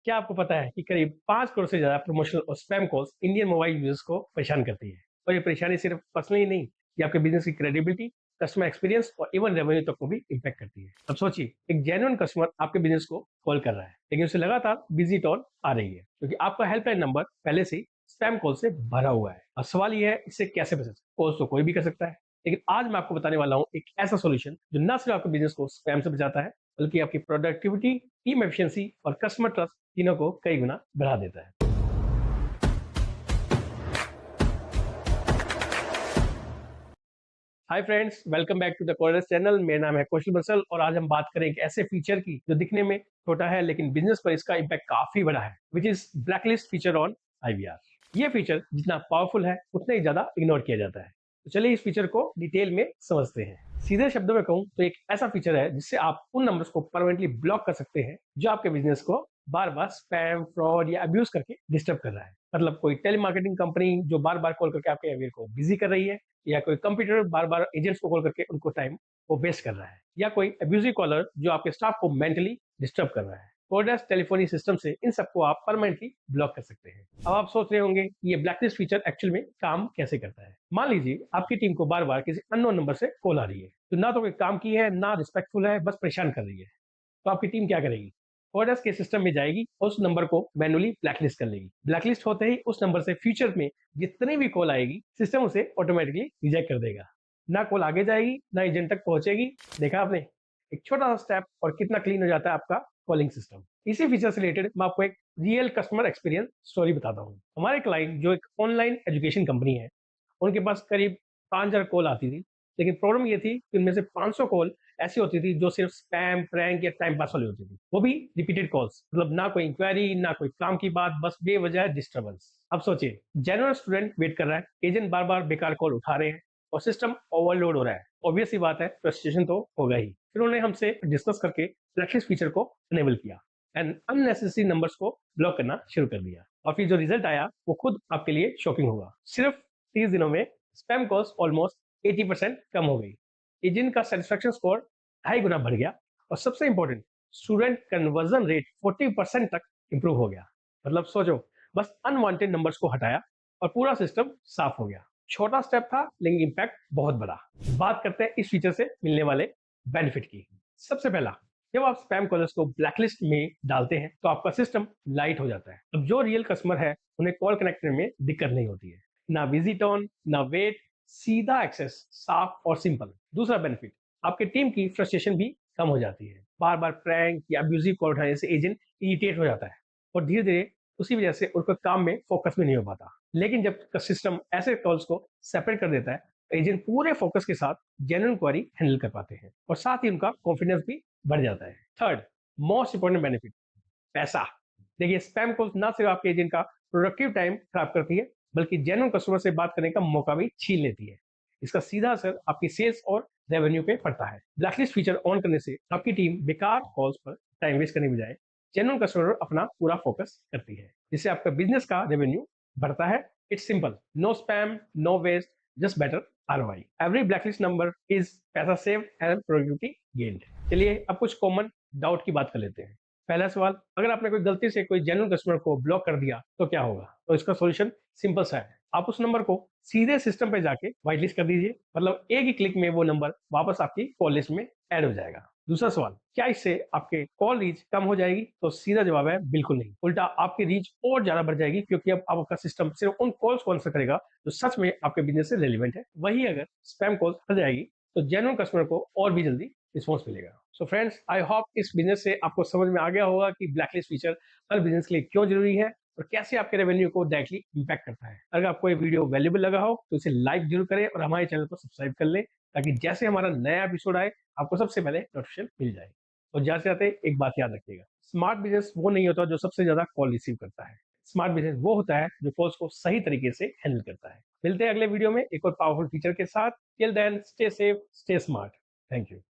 क्या आपको पता है कि करीब 5 करोड़ से ज़्यादा प्रमोशनल और spam calls Indian mobile users को परेशान करती है? और ये परेशानी सिर्फ पर्सनल ही नहीं, ये आपके बिजनेस की क्रेडिबिलिटी, कस्टमर एक्सपीरियंस और इवन रेवेन्यू तक को भी इम्पैक्ट करती है। अब सोचिए, एक जेन्युइन कस्टमर आपके बिजनेस को कॉल कर रहा है, लेकिन उसे लगातार बिजी टोन आ रही है क्योंकि आपका हेल्पलाइन नंबर पहले से ही स्पैम कॉल से भरा हुआ है। अब सवाल ये है, इससे कैसे बचें? कॉल्स तो कोई भी कर सकता है, लेकिन आज मैं आपको बताने वाला हूँ एक ऐसा सोल्यूशन जो ना सिर्फ आपके बिजनेस को स्पैम से बचाता है, बल्कि आपकी प्रोडक्टिविटी, टीम एफिशिएंसी और कस्टमर ट्रस्ट तीनों को कई गुना बढ़ा देता है। Hi friends, welcome back to the Chorus channel. मेरा नाम है कौशल बंसल और आज हम बात करें एक ऐसे फीचर की जो दिखने में छोटा है लेकिन बिजनेस पर इसका इम्पैक्ट काफी बड़ा है, which is blacklist feature on IVR. ये फीचर जितना पावरफुल है उतना ही ज्यादा इग्नोर किया जाता है। तो चलिए इस फीचर को डिटेल में समझते हैं। सीधे शब्दों में कहूँ तो एक ऐसा फीचर है जिससे आप उन नंबर्स को परमानेंटली ब्लॉक कर सकते हैं जो आपके बिजनेस को बार बार स्पैम, फ्रॉड या अब्यूज करके डिस्टर्ब कर रहा है। मतलब कोई टेलीमार्केटिंग कंपनी जो बार बार कॉल करके आपके अवेयर को बिजी कर रही है, या कोई कंप्यूटर बार बार एजेंट्स को कॉल करके उनको टाइम वो वेस्ट कर रहा है, या कोई अब्यूजिव कॉलर जो आपके स्टाफ को मेंटली डिस्टर्ब कर रहा है। कोडस टेलीफोनी सिस्टम से इन सबको आप परमानेंटली ब्लॉक कर सकते हैं। अब आप सोच रहे होंगे कि ये ब्लैकलिस्ट फीचर एक्चुअल में काम कैसे करता है। मान लीजिए आपकी टीम को बार बार किसी अननोन नंबर से कॉल आ रही है, तो ना तो कोई काम की है, ना रिस्पेक्टफुल है, बस परेशान कर रही है। तो आपकी टीम क्या करेगी? ऑर्डर्स के सिस्टम में जाएगी और उस नंबर को मैनुअली ब्लैकलिस्ट कर लेगी। ब्लैकलिस्ट होते ही उस नंबर से फ्यूचर में जितनी भी कॉल आएगी, सिस्टम उसे ऑटोमेटिकली रिजेक्ट कर देगा। ना कॉल आगे जाएगी, ना एजेंट तक पहुंचेगी। देखा आपने? एक छोटा सा स्टेप और कितना क्लीन हो जाता है आपका कॉलिंग सिस्टम। इसी फीचर से रिलेटेड मैं आपको एक रियल कस्टमर एक्सपीरियंस स्टोरी बताता हूँ। हमारे क्लाइंट जो एक ऑनलाइन एजुकेशन कंपनी है, उनके पास करीब 5,000 कॉल आती थी, लेकिन प्रॉब्लम ये थी कि उनमें से 500 कॉल ऐसी होती थी जो सिर्फ स्पैम, प्रैंक या टाइम पास वाली होती थी, वो भी रिपीटेड कॉल्स। मतलब ना कोई इंक्वायरी, ना कोई काम की बात, बस बेवजह डिस्टर्बेंस। अब सोचिए, जेन्युइन स्टूडेंट वेट कर रहा है, एजेंट बार बार बेकार कॉल उठा रहे हैं और सिस्टम ओवरलोड हो रहा है। ऑब्वियस सी बात है, फ्रस्ट्रेशन तो होगा ही। फिर उन्होंने हमसे डिस्कस करके ब्लैकलिस्ट फीचर को इनेबल किया एंड अननेसेसरी नंबर्स को ब्लॉक करना शुरू कर दिया। और फिर जो रिजल्ट आया वो खुद आपके लिए शॉकिंग होगा। सिर्फ 30 दिनों में स्पैम कॉल्स ऑलमोस्ट 80% कम हो गई। एजेंट का सेटिस्फेक्शन स्कोर 2.5 गुना बढ़ गया और सबसे इंपॉर्टेंट, स्टूडेंट कन्वर्जन रेट 40% तक इंप्रूव हो गया। मतलब सोचो, बस अनवांटेड नंबर्स को हटाया और पूरा सिस्टम साफ हो गया। छोटा स्टेप था लेकिन इम्पैक्ट बहुत बड़ा। बात करते हैं इस फीचर से मिलने वाले बेनिफिट की। सबसे पहला, जब आप स्पैम कॉलर्स को ब्लैकलिस्ट में डालते हैं तो आपका सिस्टम लाइट हो जाता है। अब जो रियल कस्टमर है उन्हें कॉल कनेक्ट करने में दिक्कत नहीं होती है। ना बिजी टोन, ना वेट, सीधा एक्सेस, साफ और सिंपल। दूसरा बेनिफिट, आपकी टीम की फ्रस्ट्रेशन भी कम हो जाती है। बार बार प्रैंक या अब्यूजिव कॉल उठाने से एजेंट इरिटेट हो जाता है और धीरे धीरे उसी वजह से उनका काम में फोकस भी नहीं हो पाता। लेकिन जब सिस्टम ऐसे कॉल्स को सेपरेट कर देता है तो एजेंट पूरे फोकस के साथ जेन्युइन क्वेरी हैंडल कर पाते हैं और साथ ही उनका कॉन्फिडेंस भी बढ़ जाता है। थर्ड मोस्ट इंपॉर्टेंट बेनिफिट, पैसा। देखिए, स्पैम कॉल्स ना सिर्फ आपके एजेंट का प्रोडक्टिव टाइम खराब करती है, बल्कि जेन्युइन कस्टमर से बात करने का मौका भी छीन लेती है। इसका सीधा असर आपकी सेल्स और रेवेन्यू पे पड़ता है। ब्लैकलिस्ट फीचर ऑन करने से आपकी टीम बेकार कॉल्स पर टाइम वेस्ट करने के बजाय जेन्युइन कस्टमर पर अपना पूरा फोकस करती है, जिससे आपका बिजनेस का रेवेन्यू बढ़ता है। It's simple, no spam, no waste, just better ROI. Every blacklist number is पैसा सेव एंड प्रोडक्टिविटी गेन्ड। चलिए अब कुछ कॉमन डाउट की बात कर लेते हैं। पहला सवाल, अगर आपने कोई गलती से कोई जेन्युइन कस्टमर को ब्लॉक कर दिया तो क्या होगा? तो इसका सॉल्यूशन सिंपल सा है। आप उस नंबर को सीधे सिस्टम पे जाके व्हाइट लिस्ट कर दीजिए। मतलब एक ही क्लिक में वो नंबर वापस आपकी कॉल लिस्ट में ऐड हो जाएगा। दूसरा सवाल, क्या इससे आपके कॉल रीच कम हो जाएगी? तो सीधा जवाब है बिल्कुल नहीं। उल्टा आपकी रीच और ज्यादा बढ़ जाएगी, क्योंकि अब आपका सिस्टम सिर्फ उन कॉल्स को आंसर करेगा जो सच में आपके बिजनेस से रेलिवेंट है। वही अगर स्पैम कॉल्स हट जाएगी तो जेन्युइन कस्टमर को और भी जल्दी रिस्पॉन्स मिलेगा। सो फ्रेंड्स, आई होप इस बिजनेस से आपको समझ में आ गया होगा कि ब्लैकलिस्ट फीचर हर बिजनेस के लिए क्यों जरूरी है और कैसे आपके रेवेन्यू को डायरेक्टली इंपैक्ट करता है। अगर आपको ये वीडियो वैल्यूबल लगा हो तो इसे लाइक जरूर करें और हमारे चैनल को सब्सक्राइब कर लें, ताकि जैसे हमारा नया एपिसोड आए आपको सबसे पहले नोटिफिकेशन मिल जाए। और जाते जाते एक बात याद रखिएगा, स्मार्ट बिजनेस वो नहीं होता जो सबसे ज्यादा कॉल रिसीव करता है। स्मार्ट बिजनेस वो होता है जो कॉल्स को सही तरीके से हैंडल करता है। मिलते हैं अगले वीडियो में एक और पावरफुल फीचर के साथ। Till then, stay safe, stay smart. Thank you.